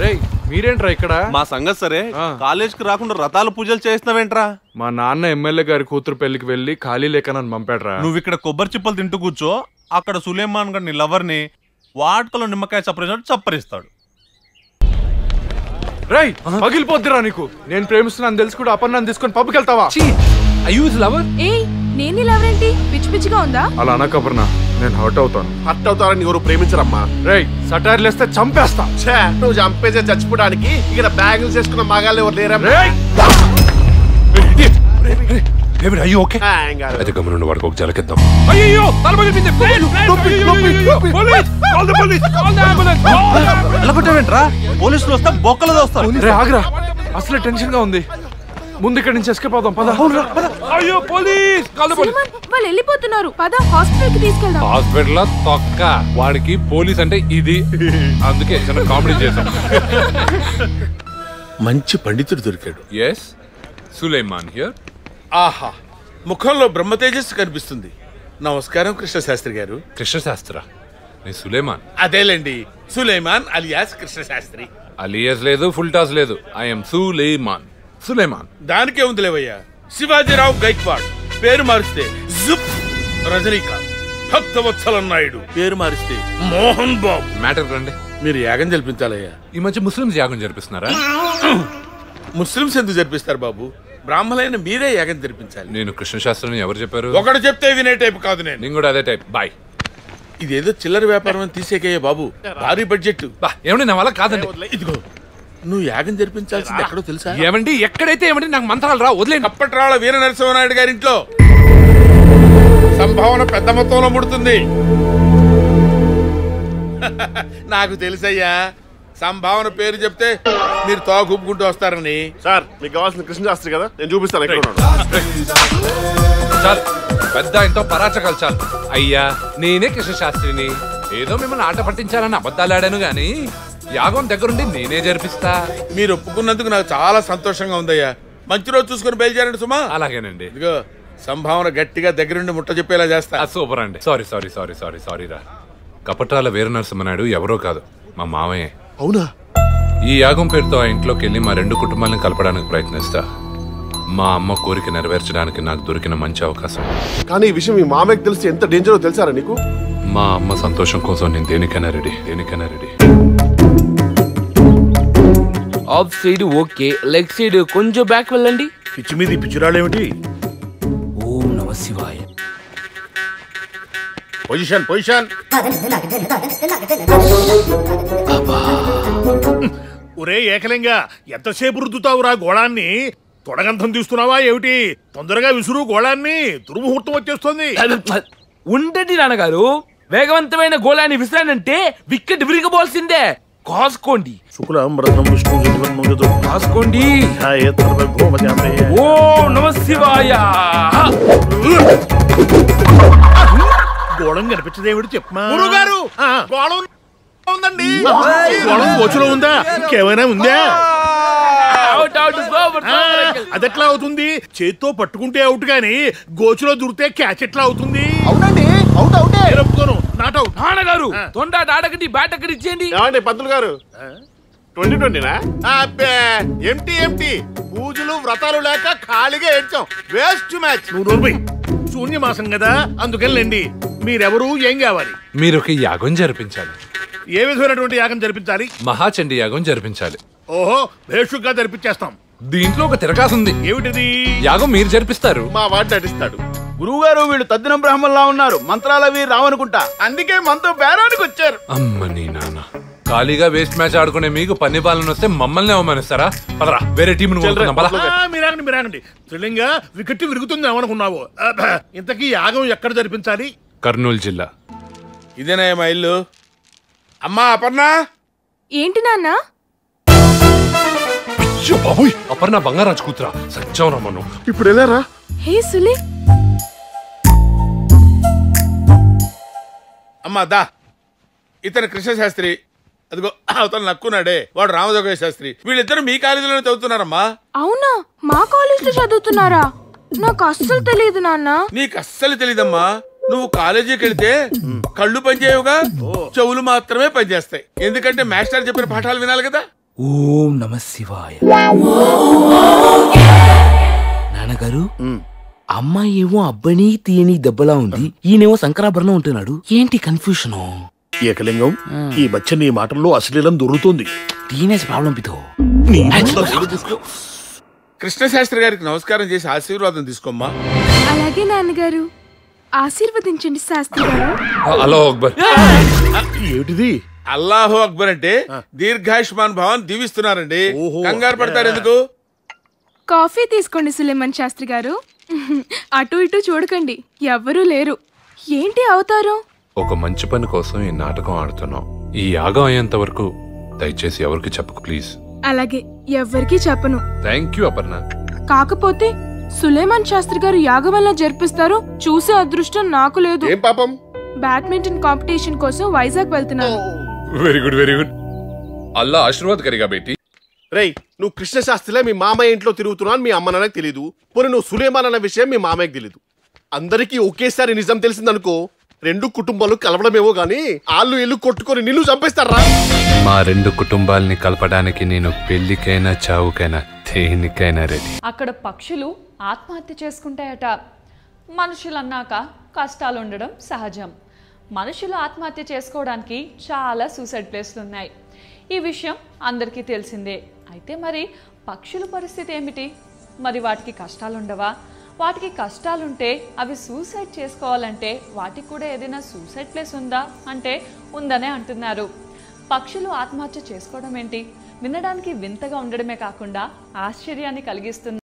రేయ్ మీరేంట్రా ఇక్కడ? మా సంగతి సరే, కాలేజ్ కి రాకుండా రథాల పూజలు చేస్తున్నావేంట్రా? మా నాన్న ఎమ్మెల్యే గారి కూతురు పెళ్లికి వెళ్ళి ఖాళీ లేక నన్ను పంపాడ్రా. నువ్వు ఇక్కడ కొబ్బరి చిప్పలు తింటూ కూర్చో, అక్కడ సులేమాన్ గారి లవర్ ని వాటికలో నిమ్మకాయ చప్పరిస్తాడు, చప్పరిస్తాడు. రేయ్ పగిలిపోద్దిరా నీకు. నేను ప్రేమిస్తున్నాను తెలుసు కూడా అపర్ణాన్ని తీసుకొని పబ్కి వెళ్తావా? నేను లవర్ ఏంటి? పిచ్చి పిచ్చిగా ఉందా? అలా అనక అపర్ణ, నేను హర్ట్ అవుతాను. హర్ట్ అవుతారని ఎవరు ప్రేమించరమ్మా. రేయ్ సటైర్లు వేస్తే చంపేస్తా. నువ్వు చంపేసే చచ్చిపోవడానికి ఇక్కడ బ్యాగులు చేసుకున్న మగాళ్ళు ఎవరు లేరా? అయితే గమనండి, వాడికి ఒక జలకిద్దాం. ఎలా కొట్టావేంట్రా? పోలీసులు వస్తే బొక్కలు దోస్తారు. రే ఆగ్రా, అసలే టెన్షన్ గా ఉంది. ముందు ఇక్కడ నుంచి ఎస్కేప్ అవుదాం. పద. అయ్యో పోలీస్! వాళ్ళు వెళ్ళిపోతున్నారు. పద హాస్పిటల్ కి తీసుకెళ్దాం. హాస్పిటల్ లో తొక్క. వాడికి పోలీస్ అంటే ఇది, అందుకే చిన్న కామెడీ చేశాం. మంచి పండితుడు దొరికాడు. Yes, Suleman here. ఆహా, ముఖంలో బ్రహ్మ తేజస్సు కనిపిస్తుంది. నమస్కారం కృష్ణశాస్త్రి గారు. కృష్ణశాస్త్ర, నేను సులేమాన్. అదేలేండి, సులేమాన్ అలియాస్ కృష్ణశాస్త్రి. అలియాస్ లేదు, ఫుల్ టాస్ లేదు. ఐఎమ్ సులేమాన్. సులేమాన్ దానికే ఉంది లేవయ్యా. శివాజీరావు గైక్వాడ్ పేరు మారిస్తే జుప్. రజనీకాంత్, భక్తవత్సల నాయుడు పేరు మారిస్తే మోహన్ బాబు. మ్యాటర్ రండి. మీరు యాగం జరిపించాలయ్యా. ఈ మధ్య ముస్లింస్ యాగం జరిపిస్తున్నారా? ముస్లింస్ ఎందుకు జరిపిస్తారు బాబు? బ్రాహ్మణులైన మీరే యాగం జరిపించాలి. నేను కృష్ణశాస్త్రిని ఎవరు చెప్పారు? ఒకడు చెప్తే వినే టైప్ కాదు నేను. నేను కూడా అదే టైప్. బాయ్. ఇదేదో చిల్లర వ్యాపారం అని తీసేకయ్యా బాబు. భారీ బడ్జెట్. ఏమండి నా వల్ల కాదండి. ఇదిగో, నువ్వు యాగం జరిపించాల్సింది ఎక్కడో తెలుసా? ఏమండి ఎక్కడైతే ఏమండి, నాకు మంత్రాలు రా, వదిలేండి. అప్పట్రాళ్ళ వీర నరసింహనాయుడు గారింట్లో సంభావన పెద్ద మొత్తంలో ముడుతుంది. నాకు తెలుసయ్యా, సంభావన పేరు చెప్తే మీరు తోగుపుకుంటూ వస్తారని. సార్ మీకు కావాల్సిన కృష్ణశాస్త్రి కదా, నేను చూపిస్తాను ఎక్కడ ఉన్నాడు. చాలు, పెద్ద ఎంతో పరాచకాలు చాలు. అయ్యా నేనే కృష్ణశాస్త్రిని. ఏదో మిమ్మల్ని ఆట పట్టించాలని అబద్ధాలు ఆడాను గాని యాగం దగ్గరుండి నేనే జరిపిస్తా. మీరు ఒప్పుకున్నందుకు నాకు చాలా సంతోషంగా ఉందయ్యా. మంచి రోజు చూసుకుని బయలుదేరండి సుమా. అలాగేనండి. ఇదిగో సంభావన గట్టిగా దగ్గరుండి ముట్ట చెప్పేలా చేస్తా. సూపర్ అండి. సారీ రా. కపటాల వీర నరసింహనాయుడు ఎవరో కాదు, మా మామయ్య. అవునా? ఈ యాగం పేరుతో ఆ ఇంట్లోకి వెళ్ళి మా రెండు కుటుంబాలను కలపడానికి ప్రయత్నిస్తా. మా అమ్మ కోరిక నెరవేర్చడానికి నాకు దొరికిన మంచి అవకాశం. కానీ ఈ విషయం మీ మామయ్యకి తెలిసి ఎంత డేంజరో తెలుసారా నీకు? మా అమ్మ సంతోషం కోసం నేను దేనికైనా ready. Of side okay, leg side కొంచెం బ్యాక్ వెళ్ళండి. పిచ్చి మీద పిచ్చిరాళ్ళేమిటి? ఓం నమ శివాయ. పొజిషన్. ఒరే ఏకలింగా, ఎంతసేపు రుద్దుతావురా గోళాన్ని? తొడగంతం తీస్తున్నావా ఏమిటి? తొందరగా విసురు గోళాన్ని, దుర్ముహూర్తం వచ్చేస్తుంది. ఉండండి నాన్నగారు, వేగవంతమైన గోళాన్ని విసిరానంటే వికెట్ విరిగబోల్సిందే. కాసుకోండి. కాసుకోండి. ఓం నమ శివాయ. గోళం కనిపించదేమిటి చెప్పమా? గురుగారు, గోళం ఉందండి. గోళం గోచులో ఉందా? ఇంకేమైనా ఉందా? అదెట్లా అవుతుంది? చేత్తో పట్టుకుంటే అవుట్ గాని గోచులో దూరితే క్యాచ్ ఎట్లా అవుతుంది? అవునండి, అవుట్ అవుటే. Not out. నాన్నగారు తొండాట ఆడకండి, బ్యాట్ అక్కడ ఇచ్చేయండి. ఏమండి పంతులు గారు, 2020నా? అబ్బే ఎంటీ పూజలు వ్రతాలు లేక ఖాళీగా ఏడ్చాం. Waste match. నువ్వు శూన్యమాసం కదా, అందుకెళ్ళండి. మీరెవరు, ఏం కావాలి? మీరు ఒక యాగం జరిపించాలి. ఏ విధమైనటువంటి యాగం జరిపించాలి? మహాచండీ యాగం జరిపించాలి. ఓహో, భేషుగ్గా జరిపించేస్తాం. దీంట్లో ఒక తిరకాసుంది. ఏమిటిది? యాగం మీరు జరిపిస్తారు, మా వాడు నటిస్తాడు. గురువుగారు, వీళ్ళు తద్దినం బ్రాహ్మణులా ఉన్నారు. మంత్రాలవి రావనుకుంటా, అందుకే మనతో బేరానికి వచ్చారు. అమ్మ నీ నాన్న, ఖాళీగా వేస్ట్ మ్యాచ్ ఆడుకునే మీకు పన్ని బాలను వస్తే మమ్మల్ని అవమానిస్తారా? పదరా, వేరే టీం మీరాగండి. త్రిలింగా వికెట్ విరుగుతుంది ఏమనుకున్నావు? ఇంతకీ యాగం ఎక్కడ జరిపించాలి? కర్నూలు జిల్లా. ఇదేనా మా ఇల్లు? అమ్మా అపర్ణ. ఏంటి నాన్న? అపర్ణ బంగారాజు కూతురా, సత్యం రమ్మను. ఇప్పుడు వెళ్ళారా? హే సులే. అమ్మా దా, ఇతను కృష్ణశాస్త్రి. అదిగో అవతల నక్కున్నాడే, వాడు రామజోగయ్య శాస్త్రి. వీళ్ళిద్దరు మీ కాలేజీలోనే చదువుతున్నారమ్మా. అవునా? మా కాలేజీలో చదువుతున్నారా? నాకు అస్సలు తెలియదు నాన్న. నీకు అస్సలు తెలీదమ్మా. నువ్వు కాలేజీకి వెళ్తే కళ్ళు పనిచేయవుగా, చెవులు మాత్రమే పనిచేస్తాయి. ఎందుకంటే మాస్టర్ చెప్పిన పాఠాలు వినాలి కదా. ఓం నమ శివాయ. నాన్నగారు, అమ్మాయి ఏమో అబ్బాయిని తీయని దెబ్బలా ఉంది, ఈయనేమో శంకరాభరణం ఉంటున్నాడు. ఏంటి కన్ఫ్యూషన్? ఏకలింగం, ఈ మధ్య నీ మాటల్లో అశ్లీలం దొరుకుతుంది. Teenage problem పితో. కృష్ణశాస్త్రి గారికి నమస్కారం చేసి ఆశీర్వాదం తీసుకోమ్మా. అలాగే నాన్నగారు, ఆశీర్వదించండి శాస్త్రి గారు. హలో అక్బర్. ఏమిటిది? అల్లాహు అక్బర్ అంటే దీర్ఘాయుష్మాన్ భవన్ దీవిస్తున్నారండి. కంగారు పడతారు ఎందుకు? కాఫీ తీసుకోండి సులేమన్ శాస్త్రి గారు. అటు ఇటు చూడకండి, ఎవ్వరూ లేరు. ఏంటి అవతారం? ఒక మంచి పని కోసం ఈ నాటకం ఆడుతున్నాం. ఈ యాగం అయ్యేంత వరకు దయచేసి ఎవరికి చెప్పకు ప్లీజ్. అలాగే, ఎవ్వరికీ చెప్పను. Thank you Aparna. కాకపోతే సులేమాన్ శాస్త్రి గారు యాగం వల్ల జరిపిస్తారు చూసే అదృష్టం నాకు లేదు. ఏం పాపం? బ్యాడ్మింటన్ కాంపిటీషన్ కోసం వైజాగ్ వెళ్తున్నాను. Very good very good. Allah ఆశీర్వాద్ కరిగా బేటీ. రేయ్, నువ్వు కృష్ణశాస్త్రిలే మీ మామయ్య ఇంట్లో తిరుగుతున్నాను మీ అమ్మ నాన్నకి తెలీదు. పోనీ నువ్వు సులేమాన్ అన్న విషయం మీ మామయ్యకి తెలీదు. అందరికీ ఒకేసారి నిజం తెలిసిందనుకో, రెండు కుటుంబాలు కలవడమేమో గానీ ఆళ్ళు ఇల్లు కొట్టుకొని నిన్ను చంపేస్తారా? మా రెండు కుటుంబాలని కలపడానికి నేను పెళ్లికైనా చావుకైనా దేనికైనా రెడీ. అక్కడ పక్షులు ఆత్మహత్య చేసుకుంటాయట. మనుషులు అన్నాక కష్టాలు ఉండడం సహజం. మనుషులు ఆత్మహత్య చేసుకోవడానికి చాలా సూసైడ్ ప్లేస్లు ఉన్నాయి. ఈ విషయం అందరికీ తెలిసిందే. అయితే మరి పక్షుల పరిస్థితి ఏమిటి? మరి వాటికి కష్టాలు ఉండవా? వాటికి కష్టాలుంటే అవి సూసైడ్ చేసుకోవాలంటే వాటికి కూడా ఏదైనా సూసైడ్ ప్లేస్ ఉందా అంటే ఉందనే అంటున్నారు. పక్షులు ఆత్మహత్య చేసుకోవడం ఏంటి? వినడానికి వింతగా ఉండడమే కాకుండా ఆశ్చర్యాన్ని కలిగిస్తుంది.